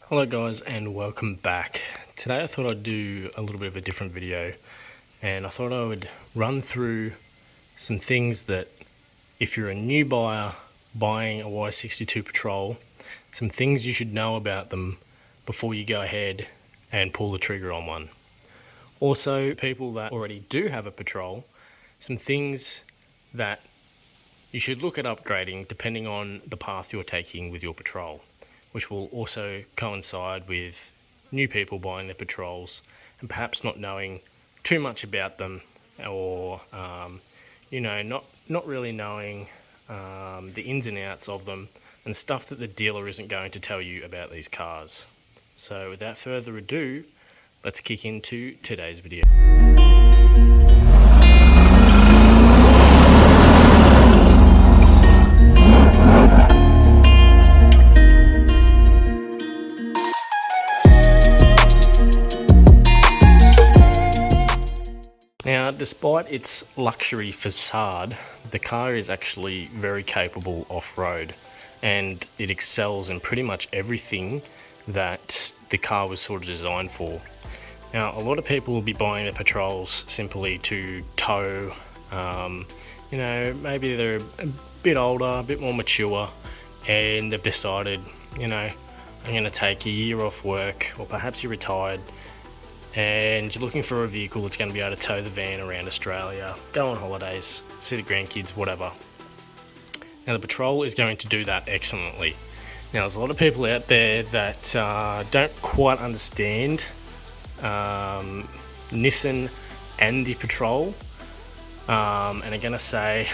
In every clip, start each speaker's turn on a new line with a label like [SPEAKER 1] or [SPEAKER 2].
[SPEAKER 1] Hello guys and welcome back. Today I thought I'd do a little bit of a different video, and I thought I would run through some things that if you're a new buyer buying a Y62 Patrol, some things you should know about them before you go ahead and pull the trigger on one. Also, people that already do have a Patrol, some things that you should look at upgrading depending on the path you're taking with your Patrol, which will also coincide with new people buying their Patrols and perhaps not knowing too much about them, or not really knowing the ins and outs of them and stuff that the dealer isn't going to tell you about these cars. So without further ado, let's kick into today's video. Now, despite its luxury facade, the car is actually very capable off-road, and it excels in pretty much everything that the car was sort of designed for. Now, a lot of people will be buying their Patrols simply to tow. Maybe they're a bit older, a bit more mature, and they've decided, I'm going to take a year off work, or perhaps you're retired, and you're looking for a vehicle that's going to be able to tow the van around Australia, go on holidays, see the grandkids, whatever. Now, the Patrol is going to do that excellently. Now, there's a lot of people out there that don't quite understand Nissan and the Patrol, and are going to say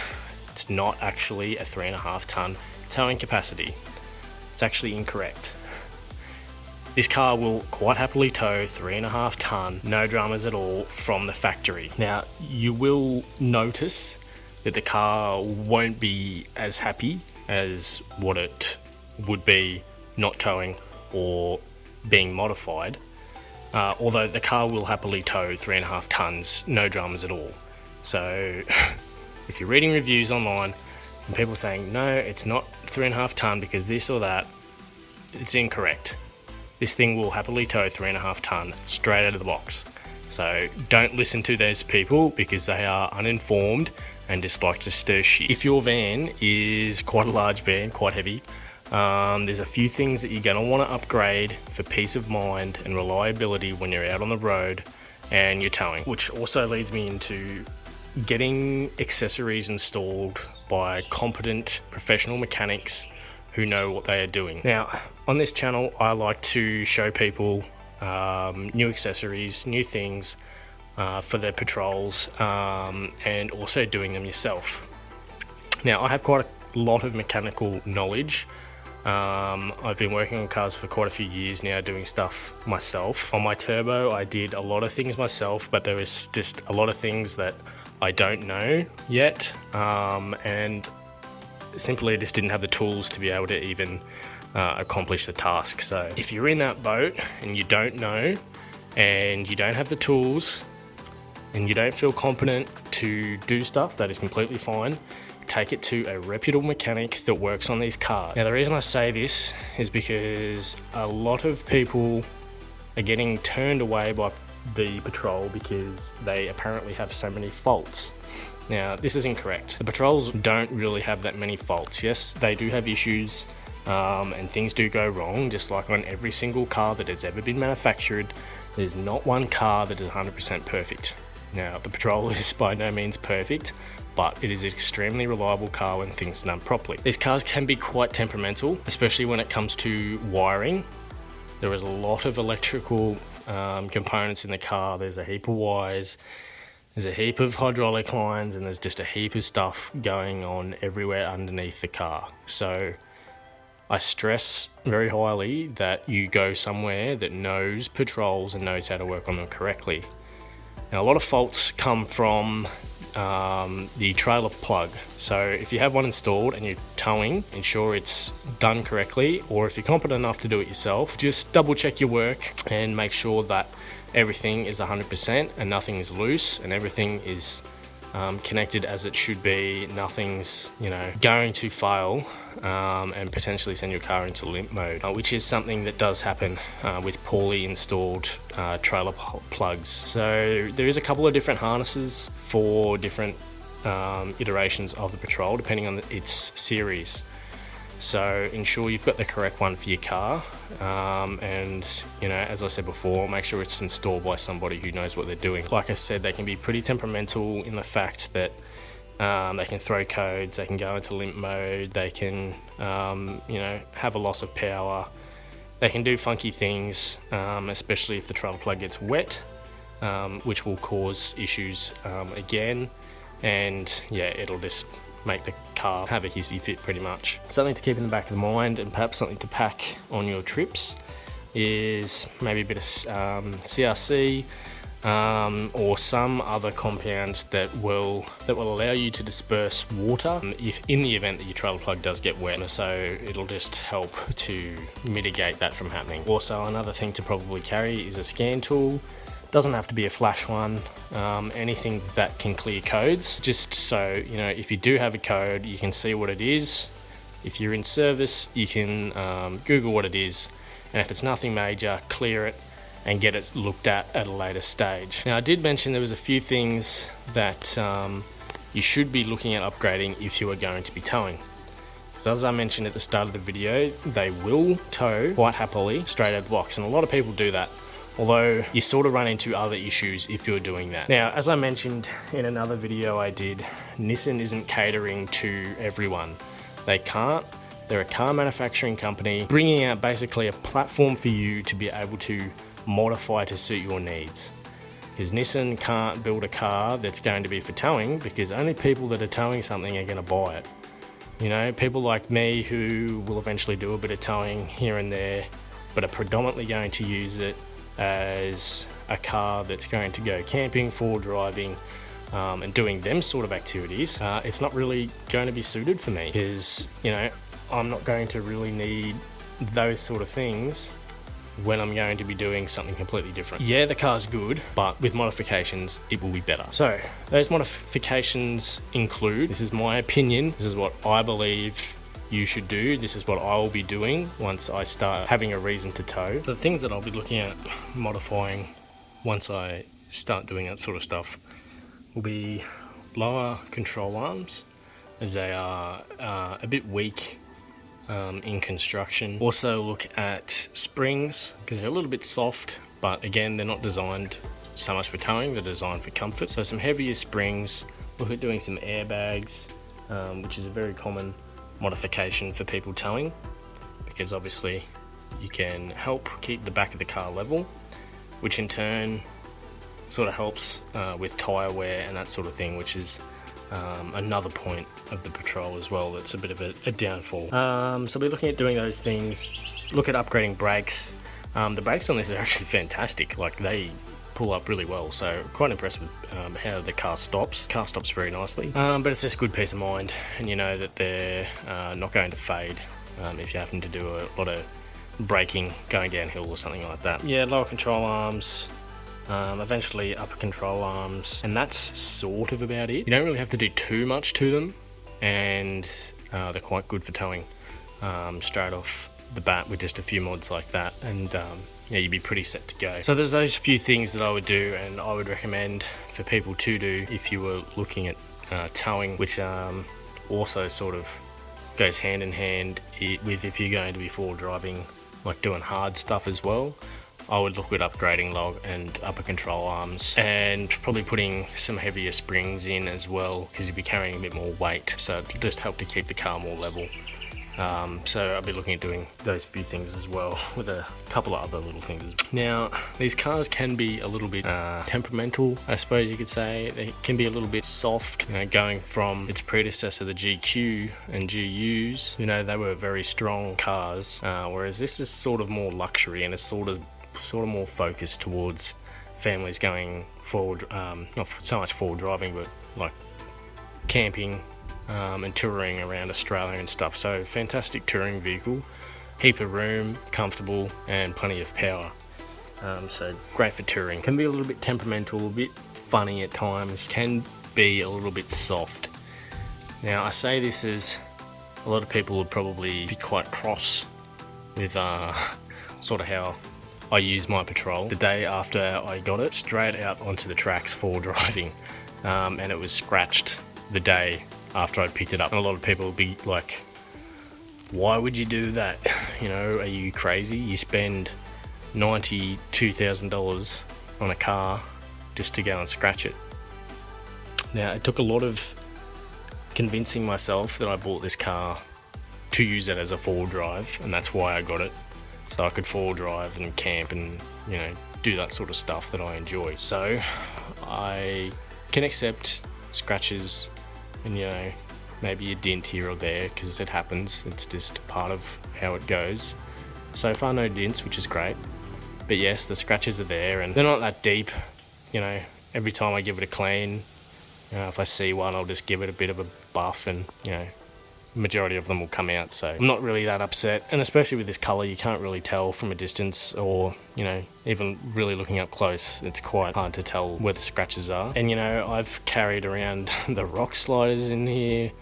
[SPEAKER 1] it's not actually a 3.5 ton towing capacity. It's actually incorrect. This car will quite happily tow 3.5 ton, no dramas at all, from the factory. Now, you will notice that the car won't be as happy as what it would be not towing or being modified, although the car will happily tow 3.5 tons, no dramas at all. So if you're reading reviews online and people are saying, no, it's not 3.5 ton because this or that, it's incorrect. This thing will happily tow 3.5 ton straight out of the box. So don't listen to those people because they are uninformed and just like to stir shit. If your van is quite a large van, quite heavy, there's a few things that you're going to want to upgrade for peace of mind and reliability when you're out on the road and you're towing. Which also leads me into getting accessories installed by competent professional mechanics who know what they are doing. Now, on this channel, I like to show people new accessories, new things for their Patrols, and also doing them yourself. Now, I have quite a lot of mechanical knowledge. I've been working on cars for quite a few years now, doing stuff myself. On my Turbo, I did a lot of things myself, but there is just a lot of things that I don't know yet, and simply just didn't have the tools to be able to even accomplish the task. So if you're in that boat and you don't know and you don't have the tools and you don't feel competent to do stuff, that is completely fine. Take it to a reputable mechanic that works on these cars. Now, the reason I say this is because a lot of people are getting turned away by the Patrol because they apparently have so many faults. Now, this is incorrect. The Patrols don't really have that many faults. Yes, they do have issues, and things do go wrong, just like on every single car that has ever been manufactured. There's not one car that is 100% perfect. Now, the Patrol is by no means perfect, but it is an extremely reliable car when things are done properly. These cars can be quite temperamental, especially when it comes to wiring. There is a lot of electrical components in the car. There's a heap of wires. There's a heap of hydraulic lines, and there's just a heap of stuff going on everywhere underneath the car. So I stress very highly that you go somewhere that knows Patrols and knows how to work on them correctly. Now, a lot of faults come from the trailer plug. So if you have one installed and you're towing, ensure it's done correctly, or if you're competent enough to do it yourself, just double check your work and make sure that everything is 100% and nothing is loose and everything is connected as it should be. Nothing's, going to fail and potentially send your car into limp mode, which is something that does happen with poorly installed trailer plugs. So there is a couple of different harnesses for different iterations of the Patrol depending on its series. So ensure you've got the correct one for your car, and as I said before, make sure it's installed by somebody who knows what they're doing. Like I said, they can be pretty temperamental in the fact that they can throw codes, they can go into limp mode, they can have a loss of power, they can do funky things, especially if the trailer plug gets wet, which will cause issues again, and it'll just make the car have a hissy fit pretty much. Something to keep in the back of the mind, and perhaps something to pack on your trips, is maybe a bit of CRC or some other compound that will allow you to disperse water if in the event that your trailer plug does get wet. So it'll just help to mitigate that from happening. Also, another thing to probably carry is a scan tool. Doesn't have to be a flash one, anything that can clear codes, just so if you do have a code, you can see what it is. If you're in service, you can Google what it is, and if it's nothing major, clear it and get it looked at a later stage. Now, I did mention there was a few things that you should be looking at upgrading if you are going to be towing. Because as I mentioned at the start of the video, they will tow quite happily straight out of the box, and a lot of people do that. Although you sort of run into other issues if you're doing that. Now, as I mentioned in another video I did, Nissan isn't catering to everyone. They can't. They're a car manufacturing company bringing out basically a platform for you to be able to modify to suit your needs. Because Nissan can't build a car that's going to be for towing, because only people that are towing something are going to buy it. People like me who will eventually do a bit of towing here and there, but are predominantly going to use it as a car that's going to go camping, for driving, and doing them sort of activities, it's not really going to be suited for me, because I'm not going to really need those sort of things when I'm going to be doing something completely different. Yeah, the car's good, but with modifications it will be better. So those modifications include, this is my opinion, this is what I believe you should do, this is what I will be doing once I start having a reason to tow. The things that I'll be looking at modifying once I start doing that sort of stuff will be lower control arms, as they are a bit weak in construction. Also look at springs, because they're a little bit soft, but again, they're not designed so much for towing, they're designed for comfort. So some heavier springs. Look at doing some airbags, which is a very common modification for people towing, because obviously you can help keep the back of the car level, which in turn sort of helps with tyre wear and that sort of thing, which is another point of the Patrol as well that's a bit of a downfall. So we're looking at doing those things. Look at upgrading brakes. The brakes on this are actually fantastic, like they pull up really well, so quite impressed with how the car stops. Car stops very nicely, but it's just good peace of mind, and you know that they're not going to fade if you happen to do a lot of braking going downhill or something like that. Yeah, lower control arms, eventually upper control arms, and that's sort of about it. You don't really have to do too much to them, and they're quite good for towing straight off the bat with just a few mods like that, and yeah, you'd be pretty set to go. So there's those few things that I would do, and I would recommend for people to do if you were looking at towing, which also sort of goes hand in hand with if you're going to be forward driving, like doing hard stuff as well. I would look at upgrading lower and upper control arms, and probably putting some heavier springs in as well, because you'd be carrying a bit more weight, so it'll just help to keep the car more level. So I'll be looking at doing those few things as well, with a couple of other little things. Now, these cars can be a little bit temperamental, I suppose you could say. They can be a little bit soft, you know, going from its predecessor, the GQ and GUs. You know, they were very strong cars, whereas this is sort of more luxury, and it's sort of more focused towards families going forward, not so much forward driving, but like camping and touring around Australia and stuff. So fantastic touring vehicle, heap of room, comfortable, and plenty of power. So great for touring. Can be a little bit temperamental, a bit funny at times, can be a little bit soft. Now I say this as a lot of people would probably be quite cross with sort of how I use my Patrol. The day after I got it, straight out onto the tracks for driving, and it was scratched the day after I'd picked it up. And a lot of people would be like, why would you do that? You know, are you crazy? You spend $92,000 on a car just to go and scratch it. Now, it took a lot of convincing myself that I bought this car to use it as a four-wheel drive, and that's why I got it, so I could four-wheel drive and camp and, you know, do that sort of stuff that I enjoy. So I can accept scratches and, you know, maybe a dent here or there, because it happens. It's just part of how it goes. So far no dents, which is great, but yes, the scratches are there and they're not that deep. You know, every time I give it a clean, if I see one, I'll just give it a bit of a buff, and, you know, majority of them will come out, so I'm not really that upset. And especially with this colour, you can't really tell from a distance, or, you know, even really looking up close, it's quite hard to tell where the scratches are. And, you know, I've carried around the rock sliders in here,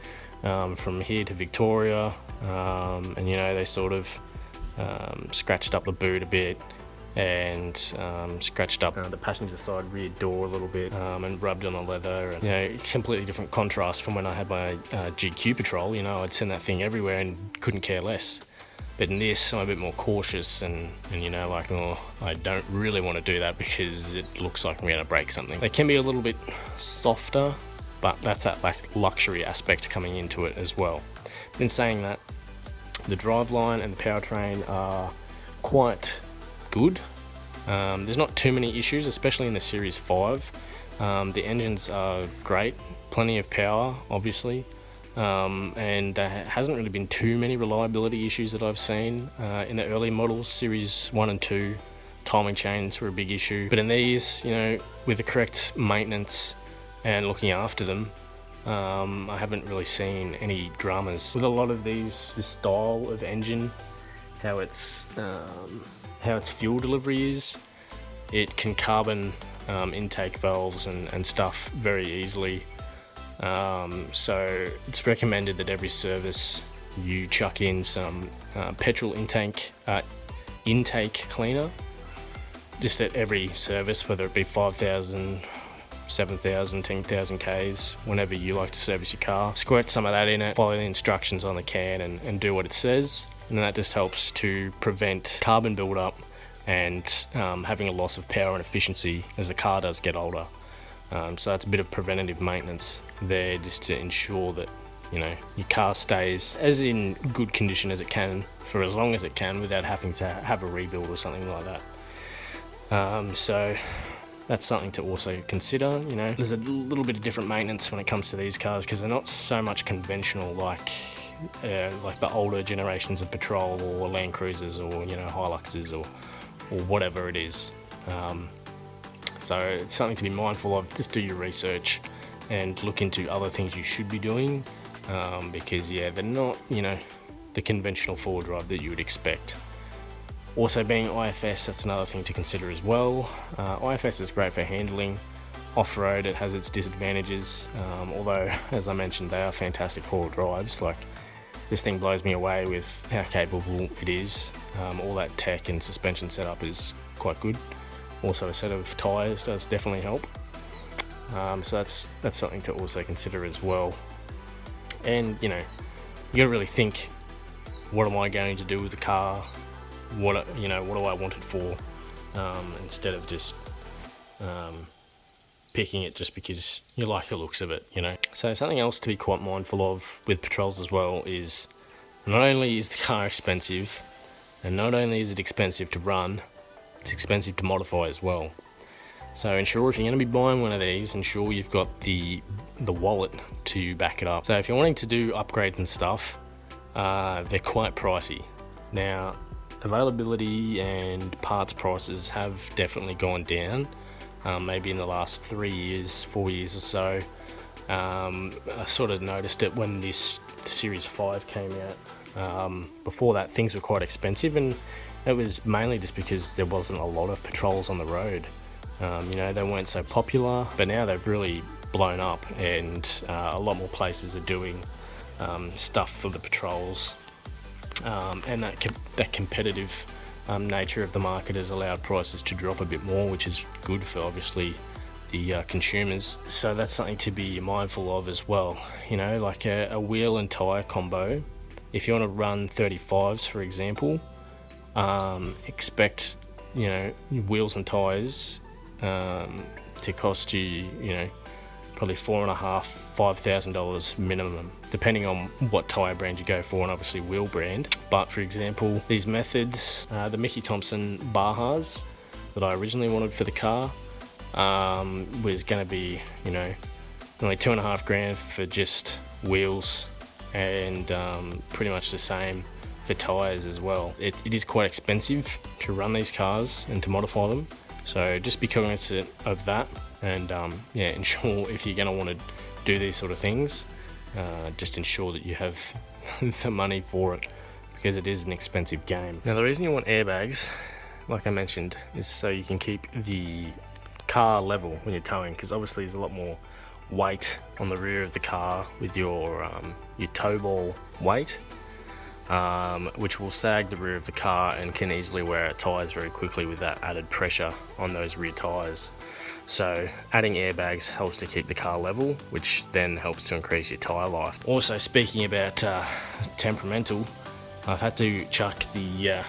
[SPEAKER 1] from here to Victoria, and, you know, they sort of scratched up the boot a bit, and scratched up the passenger side rear door a little bit, and rubbed on the leather, and, you know, completely different contrast from when I had my GQ Patrol. You know, I'd send that thing everywhere and couldn't care less. But in this, I'm a bit more cautious, and you know, like, oh, I don't really want to do that because it looks like I'm going to break something. They can be a little bit softer, but that's that like luxury aspect coming into it as well. In saying that, the driveline and the powertrain are quite good. There's not too many issues, especially in the Series 5. The engines are great, plenty of power, obviously, and there hasn't really been too many reliability issues that I've seen. In the early models, Series 1 and 2, timing chains were a big issue, but in these, you know, with the correct maintenance and looking after them, I haven't really seen any dramas. With a lot of these, this style of engine, how its fuel delivery is, it can carbon intake valves and stuff very easily. So it's recommended that every service you chuck in some petrol intake cleaner, just at every service, whether it be 5,000, 7,000, 10,000 Ks, whenever you like to service your car. Squirt some of that in it, follow the instructions on the can, and do what it says. And that just helps to prevent carbon buildup and having a loss of power and efficiency as the car does get older. So that's a bit of preventative maintenance there, just to ensure that, you know, your car stays as in good condition as it can for as long as it can without having to have a rebuild or something like that. So that's something to also consider. You know, there's a little bit of different maintenance when it comes to these cars, because they're not so much conventional like the older generations of Patrol or Land Cruisers, or, you know, Hiluxes, or whatever it is. So it's something to be mindful of. Just do your research and look into other things you should be doing, because, yeah, they're not, you know, the conventional four-wheel drive that you would expect. Also, being IFS, that's another thing to consider as well. IFS is great for handling. Off-road, it has its disadvantages, although, as I mentioned, they are fantastic four-wheel drives. Like, this thing blows me away with how capable it is. All that tech and suspension setup is quite good. Also, a set of tyres does definitely help. So that's something to also consider as well. And, you know, you gotta really think, what am I going to do with the car? What do I want it for? Instead of just picking it just because you like the looks of it, you know. So something else to be quite mindful of with Patrols as well is, not only is the car expensive, and not only is it expensive to run, it's expensive to modify as well. So ensure, if you're going to be buying one of these, ensure you've got the wallet to back it up. So if you're wanting to do upgrades and stuff, they're quite pricey. Now, availability and parts prices have definitely gone down, maybe in the last 3 years, 4 years or so. I sort of noticed it when this Series 5 came out. Before that, things were quite expensive, and it was mainly just because there wasn't a lot of Patrols on the road. You know, they weren't so popular, but now they've really blown up, and a lot more places are doing stuff for the patrols, and that competitive nature of the market has allowed prices to drop a bit more, which is good for obviously the consumers. So that's something to be mindful of as well. You know, like a wheel and tyre combo, if you want to run 35s for example, expect, you know, wheels and tyres to cost you, you know, probably $4,500–5,000 minimum, depending on what tyre brand you go for, and obviously wheel brand. But for example, these methods, the Mickey Thompson Bahas that I originally wanted for the car, was going to be, you know, only $2,500 for just wheels, and pretty much the same for tyres as well. It is quite expensive to run these cars and to modify them, so just be cognizant of that, and yeah, ensure if you're going to want to do these sort of things, just ensure that you have the money for it, because it is an expensive game. Now the reason you want airbags, like I mentioned, is so you can keep the car level when you're towing, because obviously there's a lot more weight on the rear of the car with your tow ball weight, which will sag the rear of the car and can easily wear out tyres very quickly with that added pressure on those rear tyres. So adding airbags helps to keep the car level, which then helps to increase your tyre life. Also, speaking about temperamental, I've had to chuck the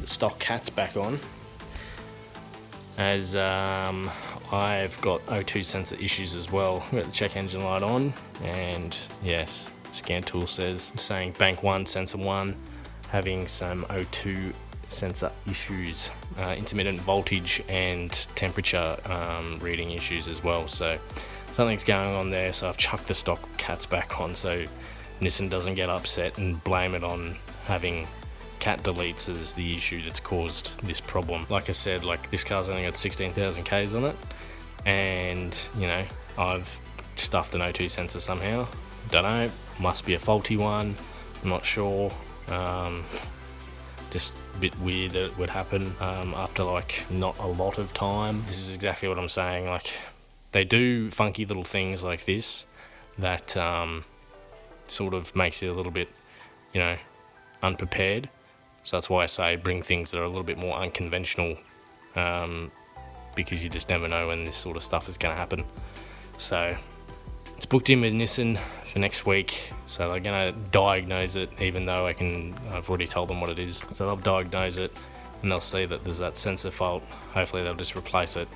[SPEAKER 1] stock cats back on, as I've got O2 sensor issues as well. We've got the check engine light on, and yes, scan tool saying bank 1, sensor 1, having some O2 sensor issues, intermittent voltage and temperature reading issues as well. So something's going on there, so I've chucked the stock cats back on so Nissan doesn't get upset and blame it on having cat deletes as the issue that's caused this problem. Like I said, like this car's only got 16,000 Ks on it, and you know, I've stuffed an O2 sensor somehow. Don't know, must be a faulty one, I'm not sure. Just a bit weird that it would happen after like not a lot of time. This is exactly what I'm saying, like they do funky little things like this that sort of makes you a little bit, you know, unprepared. So that's why I say bring things that are a little bit more unconventional, because you just never know when this sort of stuff is going to happen. So it's booked in with Nissan for next week, so they're going to diagnose it, even though I've already told them what it is. So they'll diagnose it and they'll see that there's that sensor fault. Hopefully they'll just replace it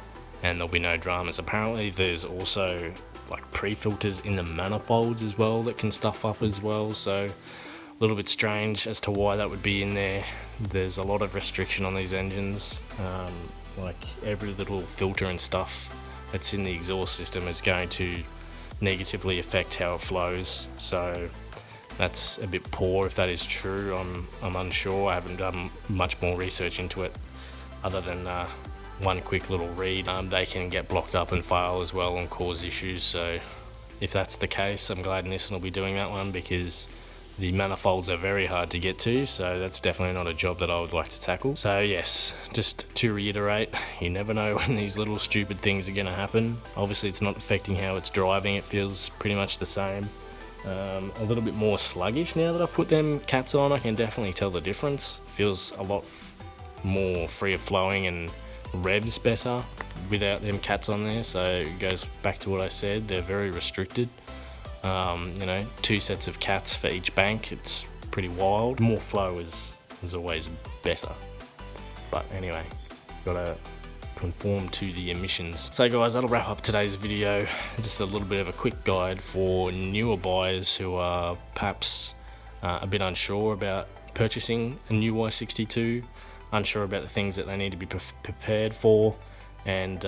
[SPEAKER 1] and there'll be no dramas. Apparently there's also like pre-filters in the manifolds as well that can stuff up as well, so a little bit strange as to why that would be in there. There's a lot of restriction on these engines, like every little filter and stuff that's in the exhaust system is going to negatively affect how it flows, so that's a bit poor if that is true. I'm unsure, I haven't done much more research into it other than one quick little read. They can get blocked up and fail as well and cause issues, so if that's the case, I'm glad Nissan will be doing that one, because the manifolds are very hard to get to, so that's definitely not a job that I would like to tackle. So yes, just to reiterate, you never know when these little stupid things are going to happen. Obviously it's not affecting how it's driving, it feels pretty much the same. A little bit more sluggish now that I've put them cats on. I can definitely tell the difference. Feels a lot more free of flowing and revs better without them cats on there, so it goes back to what I said, they're very restricted. You know, 2 sets of cats for each bank, it's pretty wild. More flow is always better, but anyway, gotta conform to the emissions. So guys, that'll wrap up today's video. Just a little bit of a quick guide for newer buyers who are perhaps a bit unsure about purchasing a new Y62, unsure about the things that they need to be prepared for, and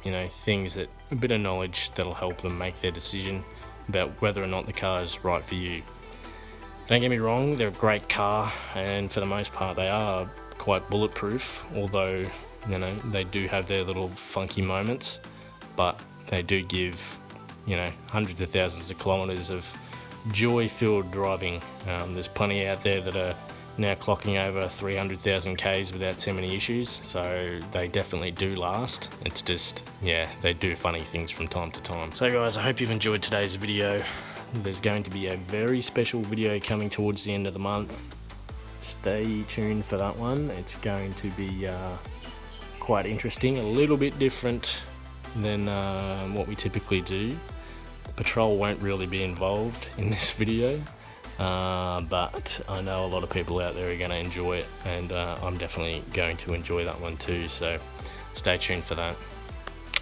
[SPEAKER 1] you know, things that a bit of knowledge that'll help them make their decision about whether or not the car is right for you. Don't get me wrong, they're a great car, and for the most part they are quite bulletproof, although you know, they do have their little funky moments, but they do give, you know, hundreds of thousands of kilometers of joy-filled driving. There's plenty out there that are now clocking over 300,000 Ks without too many issues, so they definitely do last. It's just, yeah, they do funny things from time to time. So guys, I hope you've enjoyed today's video. There's going to be a very special video coming towards the end of the month. Stay tuned for that one. It's going to be quite interesting, a little bit different than what we typically do. The patrol won't really be involved in this video. But I know a lot of people out there are going to enjoy it, and I'm definitely going to enjoy that one too, so stay tuned for that.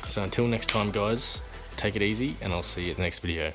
[SPEAKER 1] So until next time guys, take it easy, and I'll see you at the next video.